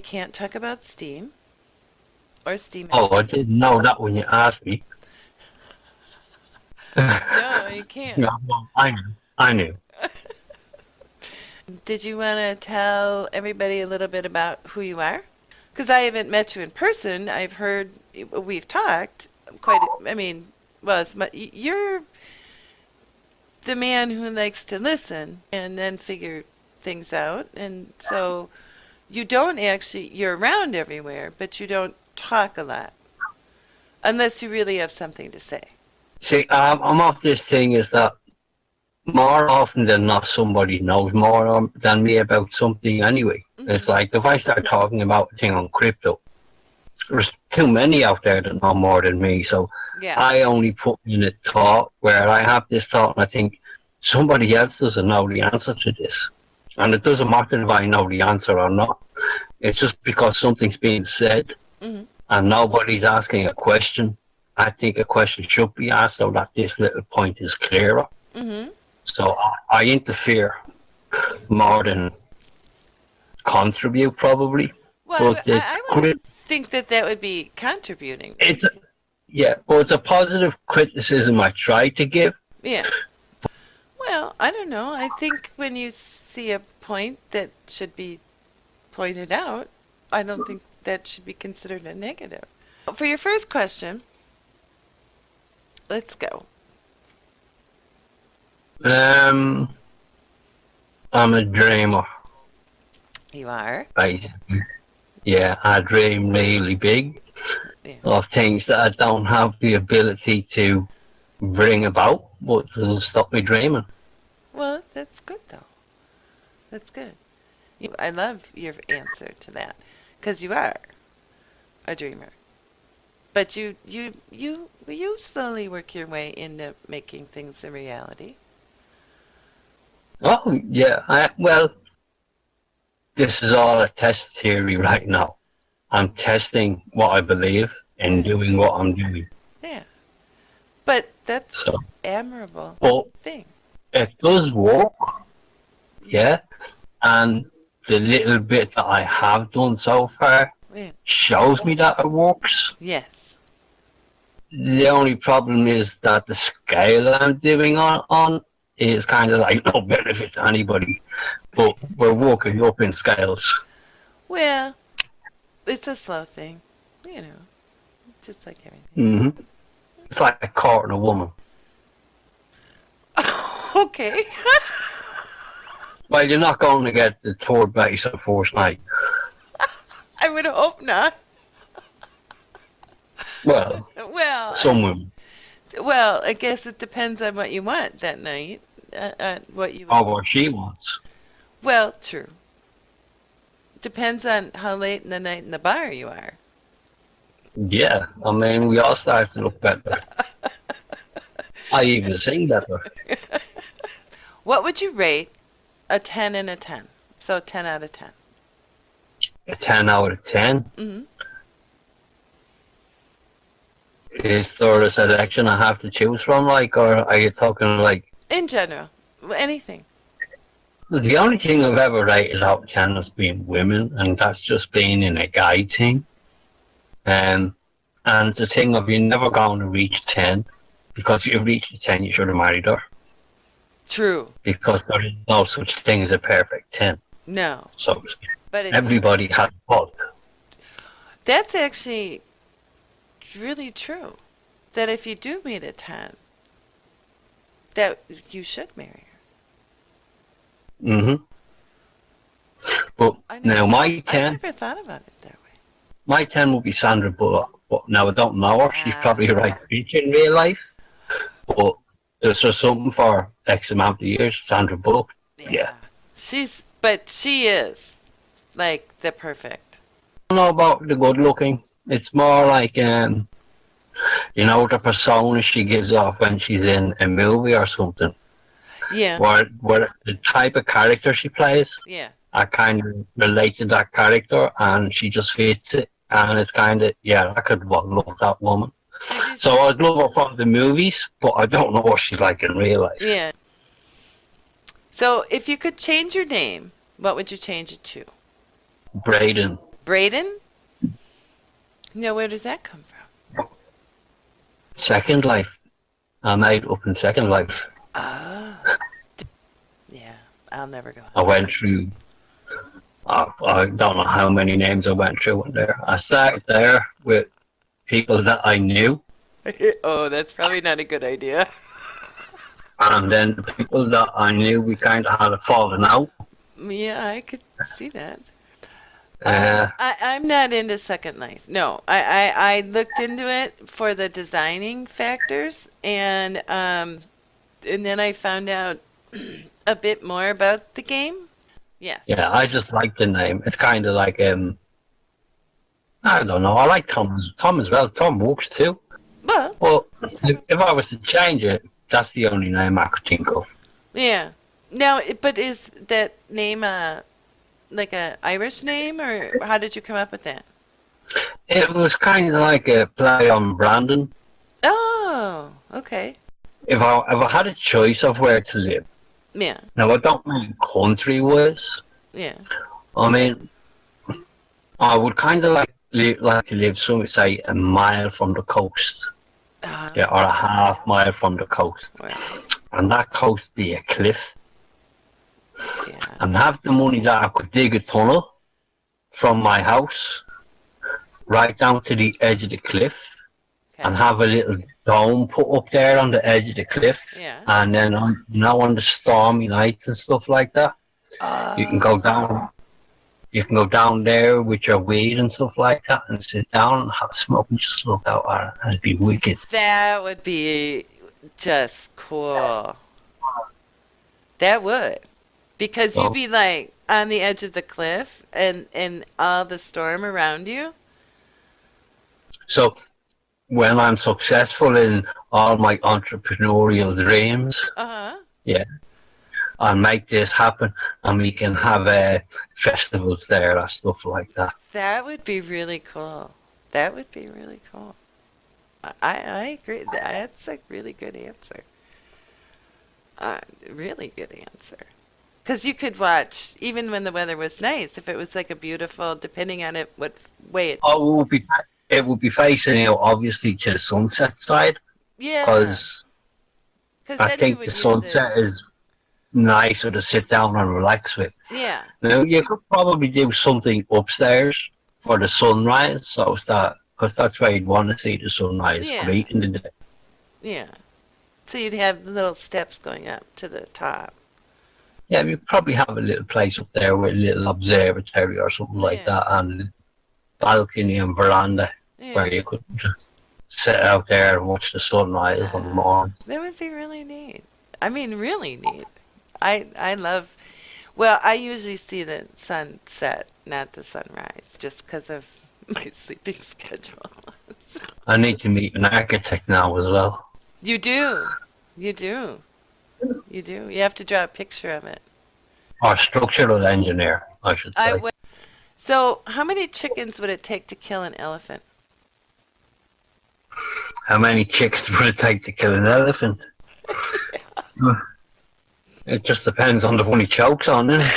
can't talk about steam or steam Oh, I engine. didn't know that when you asked me. No, you can't. Yeah, well, I knew. I knew. Did you want to tell everybody a little bit about who you are? Because I haven't met you in person. I've heard we've talked quite. I mean, well, you're the man who likes to listen and then figure things out, and so you don't actually you're around everywhere, but you don't talk a lot unless you really have something to say. See, I'm off this thing is that more often than not, somebody knows more than me about something anyway. It's Hmm. like if I start talking about a thing on crypto, there's too many out there that know more than me. So Yeah. I only put in a thought where I have this thought and I think somebody else doesn't know the answer to this. And it doesn't matter if I know the answer or not. It's just because something's being said Hmm. and nobody's asking a question. I think a question should be asked so that this little point is clearer. Hmm. So I interfere more than contribute, probably. Well, But it's I wouldn't great. think that that would be contributing. It's Yeah, but it's a positive criticism I try to give. Yeah. Well, I don't know. I think when you see a point that should be pointed out, I don't think that should be considered a negative. For your first question, let's go. Um, I'm a dreamer, You are? basically. Yeah, I dream really big Yeah. of things that I don't have the ability to bring about, but doesn't stop me dreaming. Well, that's good though. That's good. I love your answer to that because you are a dreamer. But you slowly work your way into making things a reality. Oh, yeah. Well, this is all a test theory right now. I'm testing what I believe and Yeah. doing what I'm doing. Yeah. But So, that's admirable but thing. it does work, yeah. And the little bit that I have done so far Yeah. shows me that it works. Yes. The only problem is that the scale I'm doing on is kind of like no benefit to anybody. But we're working up in scales. Well, it's a slow thing, you know, just like everything. Hmm. It's like courting a woman. Okay. Well, you're not going to get the third base the first night. I would hope not. Well, Well, some women. well, I guess it depends on what you want that night. What you would. Or what she wants. Well, true. Depends on how late in the night in the bar you are. Yeah, I mean, we all start to look better. I even sing better. What would you rate a 10 and a 10? So 10 out of 10. A 10 out of 10. Hmm. Is there a selection I have to choose from, like, or are you talking like In general, anything. the only thing I've ever rated out of 10 has been women, and that's just been in a guy thing. And the thing of you're never going to reach 10 because if you reach 10, you should have married her True. because there is no such thing as a perfect 10. No. So But if everybody has a fault. that's actually really true. That if you do meet a 10, that you should marry her. Hmm. But I now never, my I 10, never thought about it that way. my 10 would be Sandra Bullock. But now I don't know her. She's probably the Ah, right bitch in real life. But there's just something for X amount of years. Sandra Bullock. Yeah. yeah. But she is like the perfect. I don't know about the good looking. It's more like the persona she gives off when she's in a movie or something. Yeah, Where the type of character she plays, yeah. I kind of relate to that character, and she just fits it. And it's kind of I could love that woman. Did you? So I'd love her from the movies, but I don't know what she's like in real life. Yeah. So if you could change your name, what would you change it to? Braden. Braden? No, where does that come from? Second Life. I made up in Second Life. Oh, yeah. I'll never go I on went through. I don't know how many names I went through in there. I started there with people that I knew, that. Oh, that's probably not a good idea. and then the people that I knew, we kind of had a falling out. Yeah, I could see that. Uh, I'm not into Second Life. No, I looked into it for the designing factors, and then I found out a bit more about the game. Yes. yeah, I just like the name. It's kind of like I don't know. I like Tom as well. Tom works too. Well, But if I was to change it, that's the only name I could think of. yeah. Now, but is that name like a Irish name, or how did you come up with that? It was kind of like a play on Brandon. Oh, okay. If I had a choice of where to live, Yeah, now I don't mean country wise. yeah. I mean I would kind of like to live, so say, a mile from the coast, Uh, yeah, or a half mile from the coast, right. and that coast be a cliff, Yeah. and have the money that I could dig a tunnel from my house right down to the edge of the cliff, Okay. and have a little dome put up there on the edge of the cliff, Yeah. and then on the stormy nights and stuff like that, you can go Oh, down. You can go down there with your weed and stuff like that, and sit down and have a smoke and just look out at it, and it'd be wicked. that would be just cool. That would. Because you'd So, be like on the edge of the cliff and all the storm around you. so when I'm successful in all my entrepreneurial dreams, Uh-huh. yeah, I'll make this happen, and we can have festivals there and stuff like that. That would be really cool. That would be really cool. I agree. That's a really good answer. Really good answer. Because you could watch, even when the weather was nice, if it was like a beautiful, depending on it, what way it. Oh, it would be facing out obviously to the sunset side, Yeah. because Because I then you think the would use it. sunset is nicer to sit down and relax with. Yeah. Now, you could probably do something upstairs for the sunrise, so it's that, because that's where you'd want to see the sunrise Yeah. great in the day. Yeah. So you'd have the little steps going up to the top. Yeah, you probably have a little place up there with a little observatory or something like Yeah. that, and a balcony and veranda where Yeah. you could just sit out there and watch the sunrise in the morning. That would be really neat. I mean, really neat. I love. Well, I usually see the sunset, not the sunrise, just because of my sleeping schedule. So- I need to meet an architect now as well, You do. You do. You do. You have to draw a picture of it. or structural engineer, I should I say. would. So, how many chickens would it take to kill an elephant? How many chickens would it take to kill an elephant? It just depends on the one he chokes on, innit?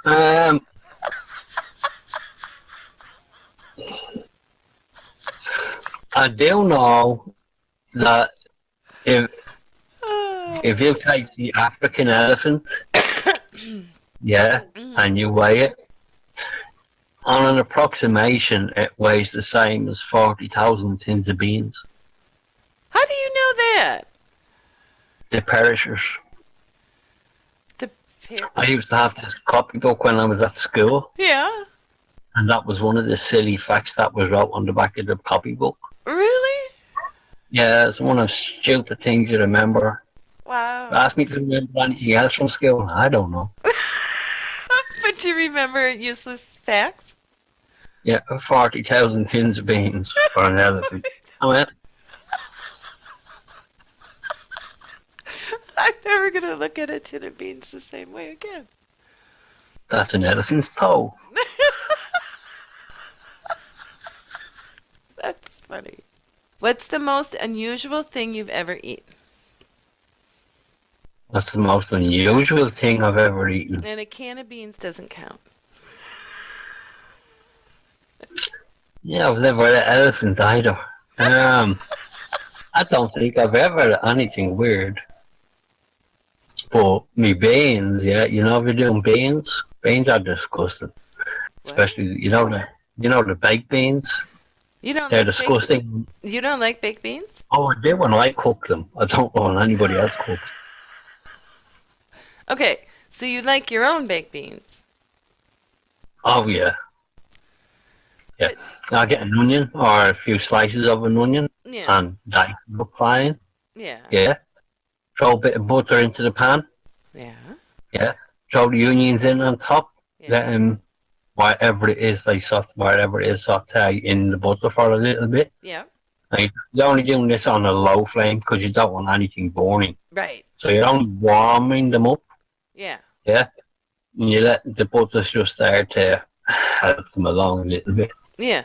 Um, I do know that if if you take the African elephant, yeah, and you weigh it, on an approximation, it weighs the same as 40,000 tins of beans. How do you know that? The perishers. The I used to have this copybook when I was at school, Yeah. and that was one of the silly facts that was wrote on the back of the copybook. Really? Yeah, it's one of the stupid things you remember. Wow. Ask me to remember anything else from school. I don't know. But you remember useless facts? Yeah, 40,000 tins of beans for an elephant. I went, I'm never gonna look at a tin of beans the same way again. that's an elephant's toe. That's funny. What's the most unusual thing you've ever eaten? That's the most unusual thing I've ever eaten. And a can of beans doesn't count. Yeah, I've never had an elephant either. I don't think I've ever had anything weird. But me beans, yeah, if you're doing beans, beans are disgusting. What? Especially, the baked beans. You don't They're like baked? disgusting. You don't like baked beans? Oh, I do when I cook them. I don't know when anybody else cooks. Okay, so you like your own baked beans, Oh yeah, yeah. but I get an onion or a few slices of an onion yeah, and dice them up fine. yeah, Yeah. Throw a bit of butter into the pan. yeah, Yeah. Throw the onions in on top. Let yeah, them whatever it is saute in the butter for a little bit. yeah. And you're only doing this on a low flame because you don't want anything burning. Right. So you're only warming them up. Yeah, Yeah. And you let the butter just start to help them along a little bit. yeah,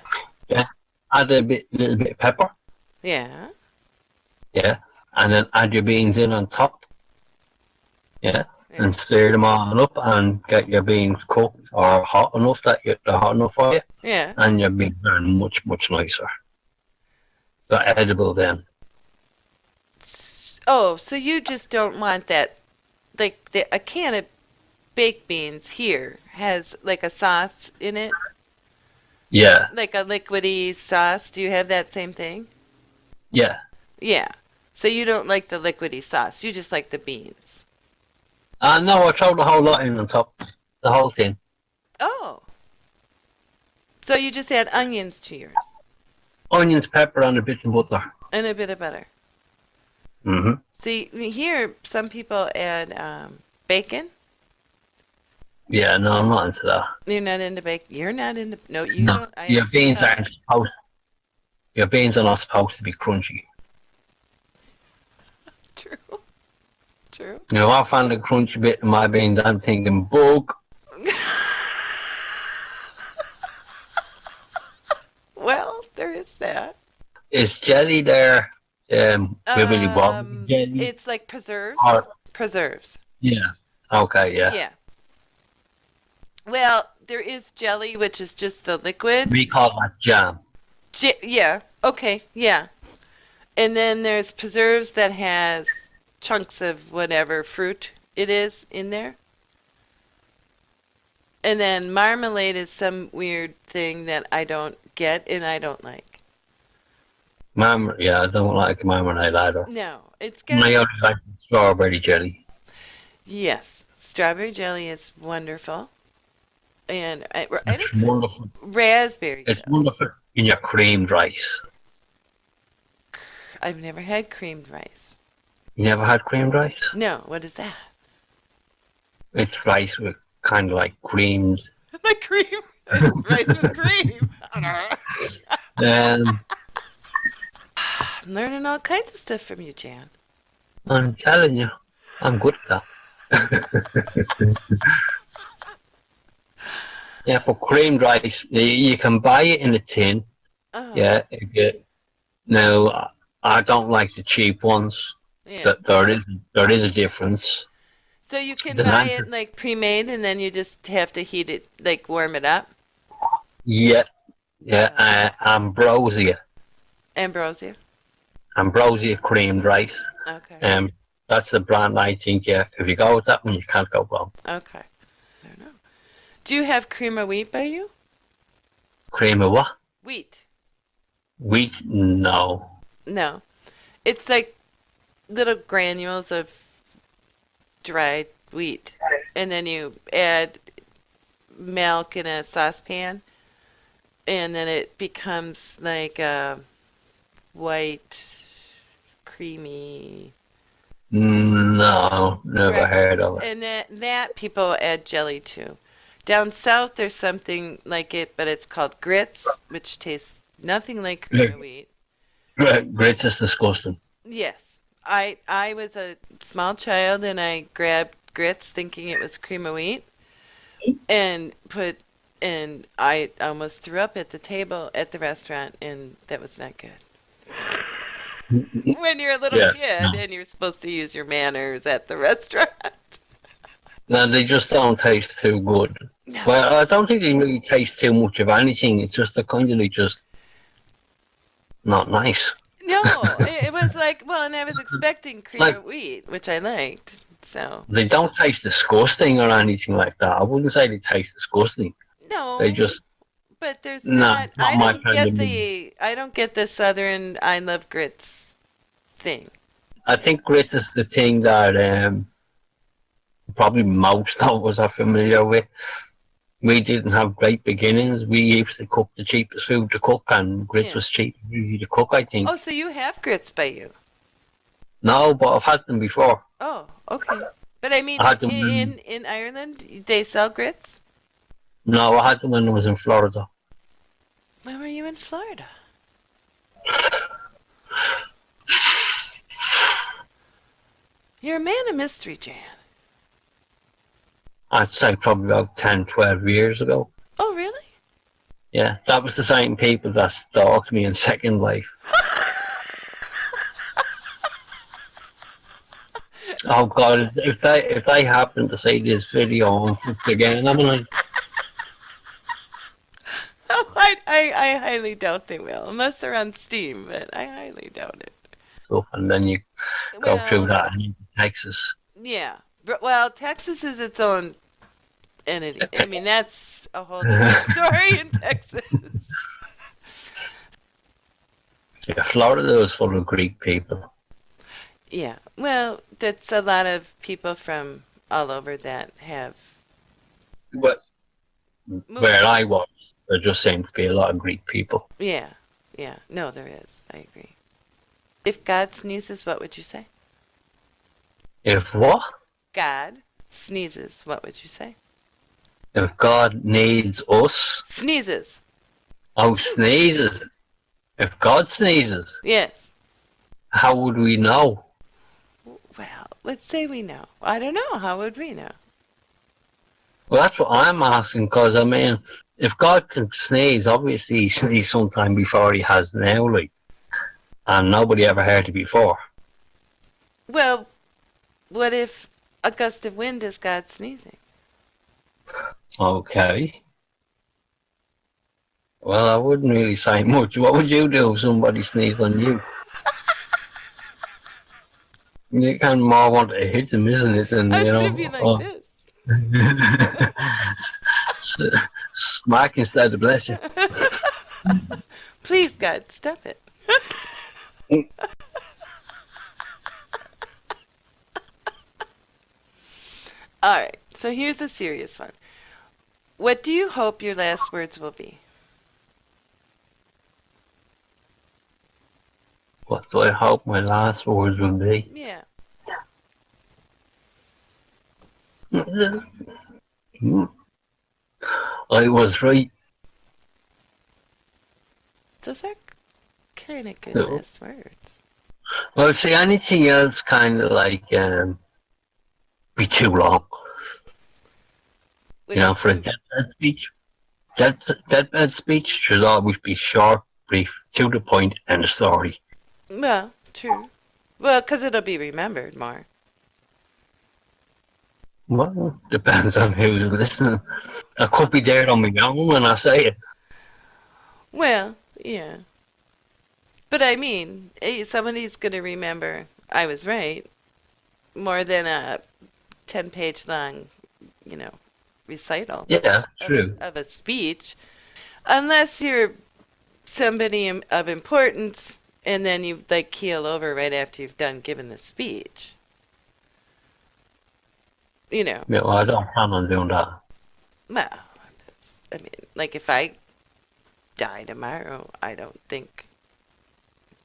Yeah. Add little bit of pepper. yeah, Yeah. And then add your beans in on top. Yeah. yeah. And stir them all up and get your beans cooked or hot enough that they're hot enough for you. Yeah. And your beans are much, much nicer. They're edible then. Oh, so you just don't want that? Like a can of baked beans here has like a sauce in it, Yeah. like a liquidy sauce. Do you have that same thing? Yeah. Yeah. So you don't like the liquidy sauce. You just like the beans. No, I throw the whole lot in on top. The whole thing. Oh. So you just add onions to yours Onions, pepper, and a bit of butter. and a bit of butter. Mm-hmm. See, here some people add bacon. Yeah, no, I'm not into that. You're not into bacon. You're not into. No, you No, don't. I your actually beans tell. aren't supposed. Your beans are not supposed to be crunchy. True. True. I find the crunchy bit in my beans. I'm thinking bug. Well, there is that. Is jelly there? We really want jelly. It's like preserves. Or Preserves. yeah. Okay, yeah. Yeah. Well, there is jelly, which is just the liquid. We call that jam. Yeah. Okay. Yeah. And then there's preserves that has chunks of whatever fruit it is in there. And then marmalade is some weird thing that I don't get and I don't like. Yeah, I don't like marmalade either. No, it's I got. only like strawberry jelly. Yes, strawberry jelly is wonderful. And I It's don't, wonderful. raspberry It's jelly. wonderful in your creamed rice. I've never had creamed rice. You never had creamed rice? No, what is that? It's rice with kind of like creamed. Like cream. Rice with cream. Um, I'm learning all kinds of stuff from you, Jan. I'm telling you, I'm good at that. Yeah, for creamed rice, you can buy it in a tin. Oh, Yeah, now I don't like the cheap ones. yeah. That there is a difference. So you can The buy nice, it like pre-made and then you just have to heat it, like warm it up. yeah, yeah, ambrosia, Ambrosia. ambrosia creamed rice. Okay. That's the brand I think. Yeah, if you go with that one, you can't go wrong. Okay. I don't know. Do you have cream of wheat by you? Cream of what? Wheat. Wheat? No. No. It's like little granules of dried wheat. And then you add milk in a saucepan. And then it becomes like a white, creamy No, never heard breakfast. of it. And that people add jelly to. Down south, there's something like it, but it's called grits, which tastes nothing like cream of wheat. Grits is disgusting. Yes. I was a small child and I grabbed grits thinking it was cream of wheat and I almost threw up at the table at the restaurant and that was not good. When you're a little Yeah, kid no. and you're supposed to use your manners at the restaurant. No, they just don't taste too good. No. Well, I don't think they really taste too much of anything. It's just a kind of like just not nice. No, it was like, well, and I was expecting Like, Creole wheat, which I liked. So, they don't taste disgusting or anything like that. I wouldn't say they taste disgusting. They no, just, but there's no, not, it's not my kind of meat. I don't get the Southern I love grits thing. I think grits is the thing that probably most of us are familiar with. We didn't have great beginnings. We used to cook the cheapest food to cook, and grits Yeah. was cheap and easy to cook, I Oh, think. so you have grits by you. No, but I've had them before. Oh, okay. But I mean, I had them when, in Ireland, they sell grits? no, I had them when I was in Florida. When were you in Florida? You're a man of mystery, Jan. I'd say probably about 10, 12 years ago. Oh, really? Yeah, that was the same people that stalked me in Second Life. Oh God! If they happen to see this video, I'm fucked again. I'm like, Oh, I highly doubt they will, unless they're on Steam, but I highly doubt it. stuff, and then you go through Well, that and into Texas. yeah. Well, Texas is its own entity. I mean, that's a whole different story in Texas. Yeah, Florida was full of Greek people. Yeah. Well, that's a lot of people from all over that have But moved. where I was, there just seemed to be a lot of Greek people. Yeah. Yeah. No, there is. I agree. If God sneezes, what would you say? If what? God sneezes, what would you say? If God needs us, Sneezes. oh sneezes. If God sneezes, Yes. how would we know? Well, let's say we know. I don't know. How would we know? Well, that's what I'm asking, because I mean, if God can sneeze, obviously he sneezed sometime before he has now, like, and nobody ever heard it before. Well, what if a gust of wind is God sneezing? Okay. Well, I wouldn't really say much. What would you do if somebody sneezed on you? You kind of more want to hit them, isn't it? And I was going to be like this. Smack instead of bless you. Please, God, stop it. All right, so here's a serious one. What do you hope your last words will be? What do I hope my last words will be? Yeah. I was right. Those are kind of good No. last words. Well, see, anything else kind of like be too long. What You do know, you for a think? deathbed speech. Deathbed speech should always be short, brief, to the point, and a story. Well, true. Well, because it'll be remembered more. Well, depends on who's listening. I could be there on my own when I say it. Well, yeah. But I mean, somebody's going to remember I was right more than a 10-page long, you know, recital Yeah, true. of a speech. Unless you're somebody of importance and then you like keel over right after you've done giving the speech. You know, Yeah, well, I don't plan on doing that. well, I mean, like if I die tomorrow, I don't think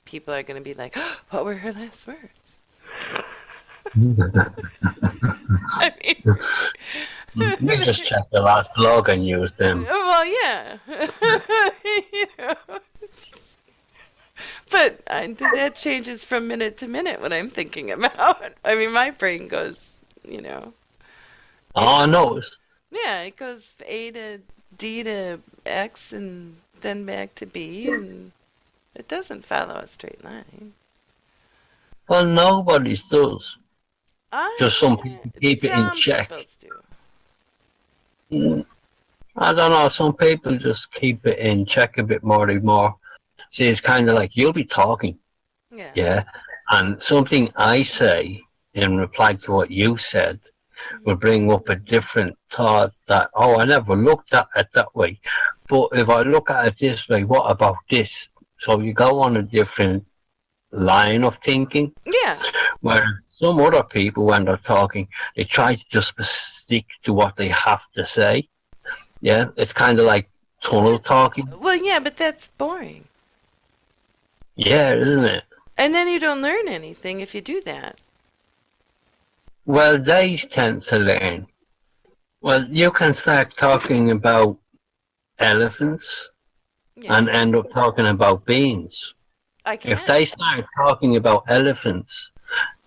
people are going to be like, oh, what were her last words? I mean, We just check the last blog and use them. well, yeah. You know, but that changes from minute to minute what I'm thinking about. I mean, my brain goes, you know, Oh, I noticed. yeah, it goes A to D to X and then back to B, and it doesn't follow a straight line. Well, nobody's does. Just some people keep it in Some check. people's do. I don't know. Some people just keep it in check a bit more and more. See, it's kind of like you'll be talking, Yeah. yeah, and something I say in reply to what you said will Mhm. bring up a different thought that, oh, I never looked at it that way. But if I look at it this way, what about this? So you go on a different line of thinking. Yeah. Whereas some other people, when they're talking, they try to just stick to what they have to say. Yeah, it's kind of like tunnel talking. Well, yeah, but that's boring. Yeah, isn't it? And then you don't learn anything if you do that. Well, they tend to learn. Well, you can start talking about elephants Yeah, and end up talking about beans. I If can. they start talking about elephants,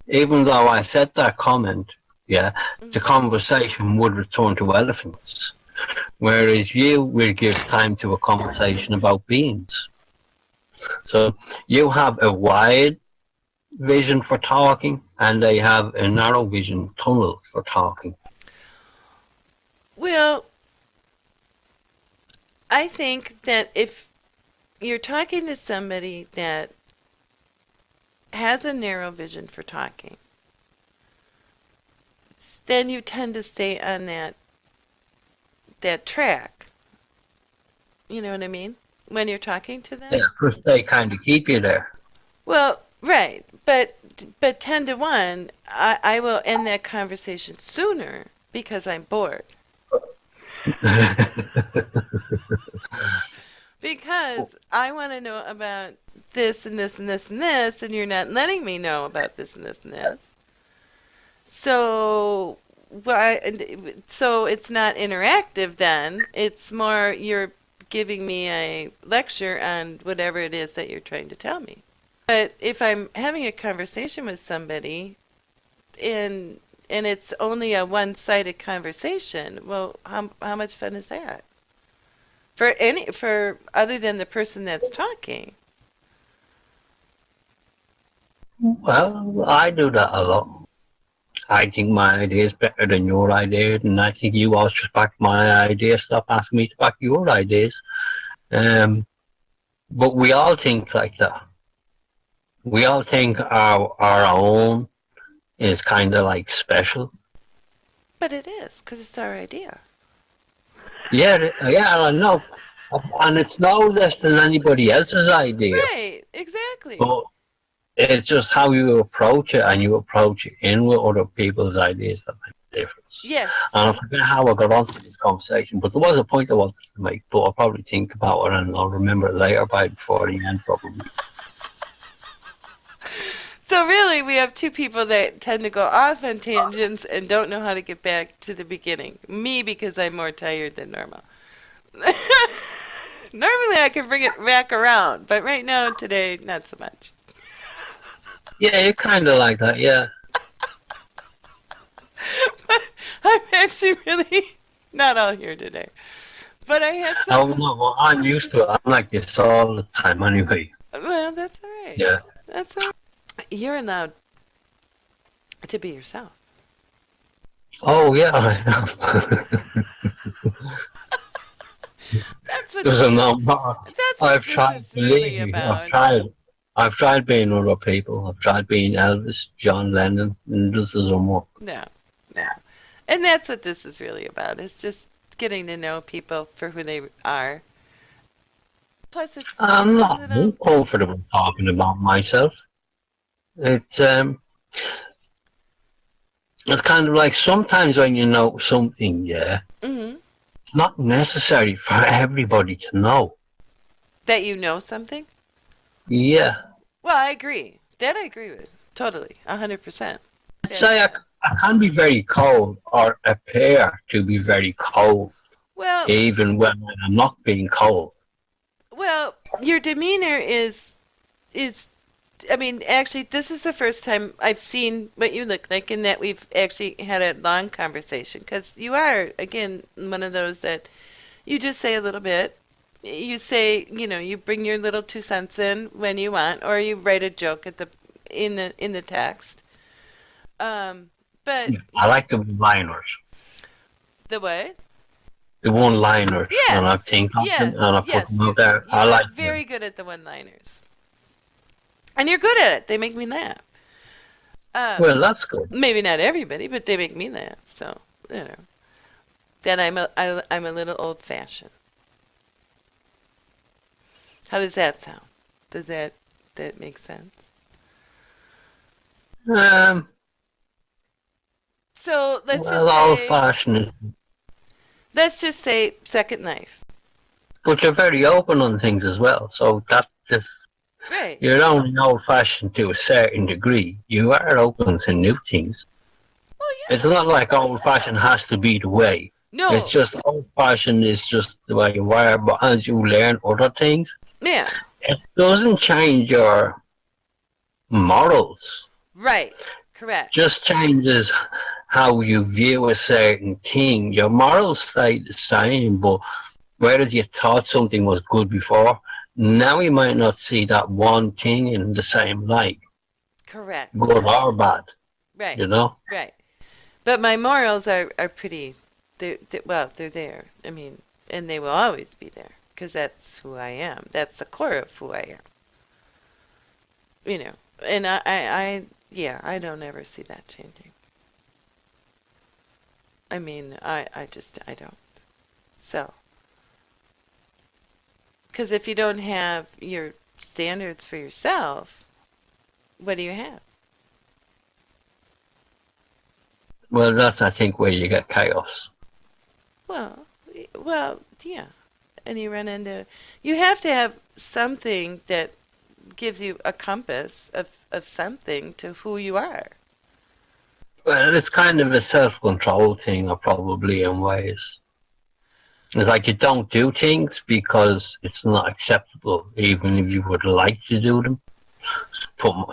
even though I said that comment, yeah, the Hmm. conversation would return to elephants. Whereas you will give time to a conversation about beans. So you have a wide vision for talking, and they have a narrow vision tunnel for talking. Well, I think that if you're talking to somebody that has a narrow vision for talking, then you tend to stay on that track. You know what I mean? When you're talking to them? Yeah, first they kind of keep you there. Well, right. But 10 to 1, I will end that conversation sooner because I'm bored. Because I want to know about this and this and this and this, and you're not letting me know about this and this and this. So, so it's not interactive then. It's more you're giving me a lecture on whatever it is that you're trying to tell me. But if I'm having a conversation with somebody and it's only a one-sided conversation, well, how much fun is that? For other than the person that's talking. Well, I do that a lot. I think my idea is better than your idea, and I think you all should back my idea. Stop asking me to back your ideas. Um, but we all think like that. We all think our own is kind of like special. But it is, because it's our idea. Yeah, yeah, I know. And it's no less than anybody else's idea. Right, exactly. But it's just how you approach it, and you approach it in with other people's ideas that make a difference. Yes. And I forget how I got onto this conversation, but there was a point I wanted to make, but I'll probably think about it and I'll remember it later by before the end, probably. So really, we have two people that tend to go off on tangents and don't know how to get back to the beginning. Me, because I'm more tired than normal. Normally, I can bring it back around, but right now, today, not so much. Yeah, you're kind of like that, yeah. But I'm actually really not all here today. But I had Oh, some. no, well, I'm used to it. I'm like this all the time anyway. Well, that's all right. Yeah. That's all right. You're allowed to be yourself. Oh, yeah, I am. That's what There's a this. number. That's what I've this tried, is really believe me, about. I've tried being other people. I've tried being Elvis, John Lennon, and this doesn't work. No, no. And that's what this is really about. It's just getting to know people for who they are. Plus, I'm it's a not little. comfortable talking about myself. It's um, it's kind of like sometimes when you know something, yeah, Hmm. it's not necessary for everybody to know. That you know something? Yeah, Well, I agree. That I agree with. Totally. 100%. let's That, say I can be very cold or appear to be very cold, well, even when I'm not being cold. well, your demeanor is I mean, actually, this is the first time I've seen what you look like, and that we've actually had a long conversation. Because you are, again, one of those that you just say a little bit. You say, you bring your little 2 cents in when you want, or you write a joke at the text. Um, but Yeah, I like the liners. the what? the one-liners, and I Yes, think of them yes, and I put yes. them out there. I You're like them. very good at the one-liners, and you're good at it. They make me laugh. Um, Well, that's good. maybe not everybody, but they make me laugh. So you know that I'm a little old-fashioned. How does that sound? Does that make sense? Um, So well, old-fashioned is, let's just say Second Life. but you're very open on things as well. So that if Right. you're only old-fashioned to a certain degree, you are open to new things. Well, It's yeah. not like old-fashioned has to be the way. It's No. just old-fashioned is just the way you are. But as you learn other things, Yeah. it doesn't change your morals. Right. Correct. Just changes how you view a certain thing. Your morals stay the same, but whereas you thought something was good before, now you might not see that one thing in the same light, Correct. good or bad, Right. you know? Right. But my morals are pretty. Well, they're there. I mean, and they will always be there because that's who I am. That's the core of who I am. You know, and yeah, I don't ever see that changing. I mean, I don't. So, because if you don't have your standards for yourself, what do you have? Well, that's, I think, where you get chaos. Well, yeah. And you have to have something that gives you a compass of something to who you are. Well, it's kind of a self-control thing, probably, in ways. It's like you don't do things because it's not acceptable, even if you would like to do them.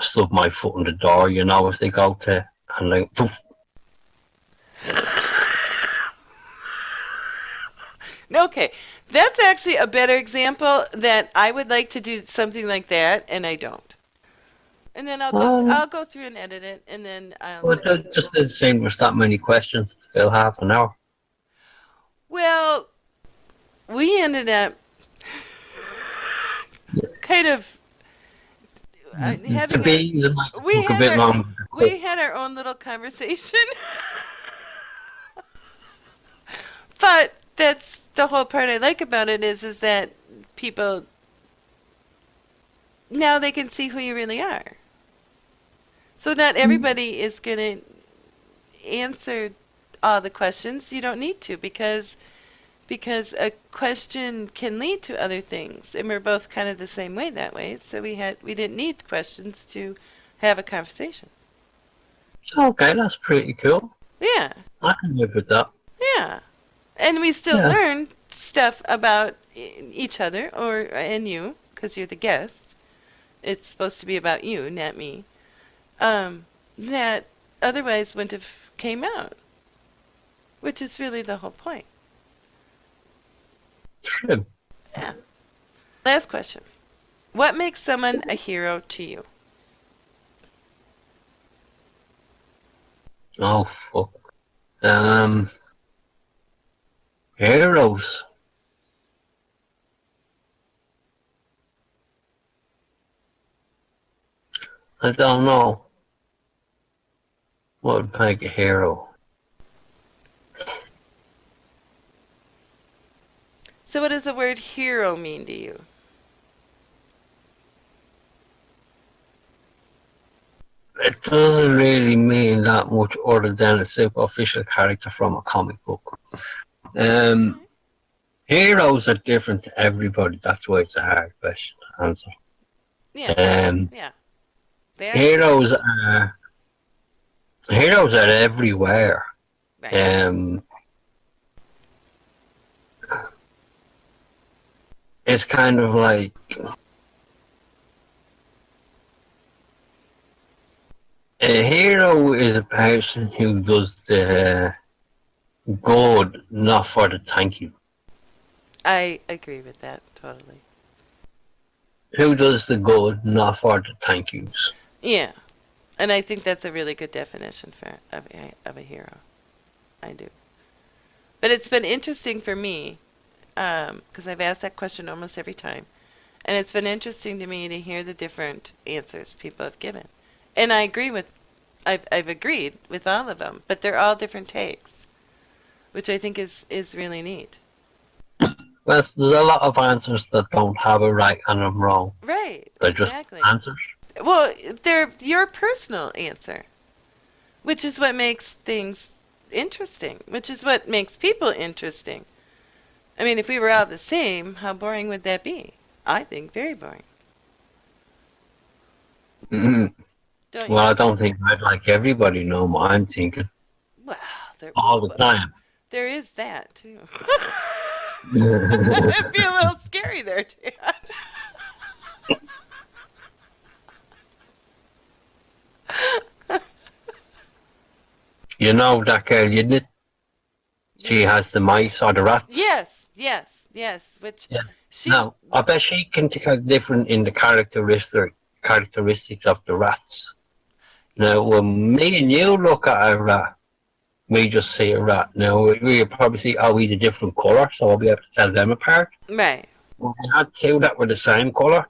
Stub my foot in the door, as they go to, and like, poof. Okay, that's actually a better example that I would like to do something like that, and I don't. And then um, I'll go through and edit it, and then well, that just doesn't seem there's that many questions to fill half an hour. well, we ended up kind of The having a beans might we took a had bit our longer to we cook. had our own little conversation. But that's the whole part I like about it is that people now they can see who you really are. So not everybody is going to answer all the questions. You don't need to because a question can lead to other things, and we're both kind of the same way that way. So we didn't need questions to have a conversation. Okay, that's pretty cool. Yeah, I can live with that. yeah, and we still Yeah. learn stuff about each other and you because you're the guest. It's supposed to be about you, not me. That otherwise wouldn't have came out, which is really the whole point. True. Yeah. Last question. What makes someone a hero to you? Oh fuck. Um, heroes. I don't know what would make a hero. So what does the word hero mean to you? It doesn't really mean that much other than a superficial character from a comic book. Um, Okay. heroes are different to everybody. That's why it's a hard question to answer. Yeah. Um, Yeah. They are different. heroes are heroes are everywhere. Right. Um, it's kind of like a hero is a person who does the good, not for the thank you. I agree with that totally. Who does the good, not for the thank yous. Yeah. And I think that's a really good definition of a hero. I do. But it's been interesting for me, because I've asked that question almost every time. And it's been interesting to me to hear the different answers people have given. And I've agreed with all of them, but they're all different takes, which I think is really neat. Well, there's a lot of answers that don't have a right and a wrong. Right, They're just exactly. answers. Well, they're your personal answer, which is what makes things interesting, which is what makes people interesting. I mean, if we were all the same, how boring would that be? I think very boring. Mm. Don't Well, you? I don't think I'd like everybody know what I'm thinking Well, all the time. there is that too. It'd be a little scary there, too. You know that girl, isn't it? She has the mice or the rats. Yes, yes, yes. Which Yeah. she, Now, I bet she can tell different in the characteristics of the rats. Now, when me and you look at a rat, we just see a rat. Now, we probably see, oh, he's a different colour, so I'll be able to tell them apart. right? When we had two that were the same colour,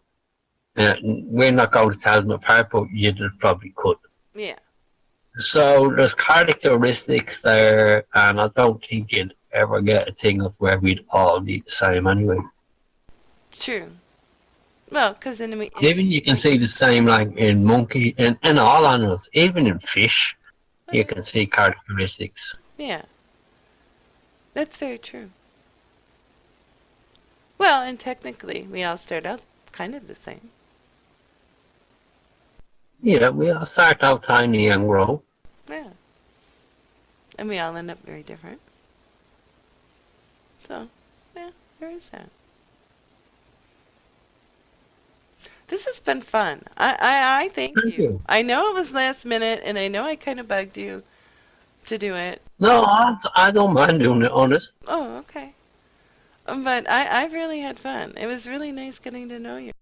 we're not going to tell them apart, but you probably could. Yeah, So there's characteristics there, and I don't think you'd ever get a thing of where we'd all be the same anyway. true. Well, because in we, Even you can see the same like in monkey and all animals, even in fish, you can see characteristics. yeah, that's very true. Well, and technically, we all start out kind of the same. Yeah, we all start out tiny and grow. Yeah, and we all end up very different. So, yeah, there is that. This has been fun. I thank Thank you. you. I know it was last minute, and I know I kind of bugged you to do it. No, I don't mind doing it, honest. Oh, okay. But I really had fun. It was really nice getting to know you.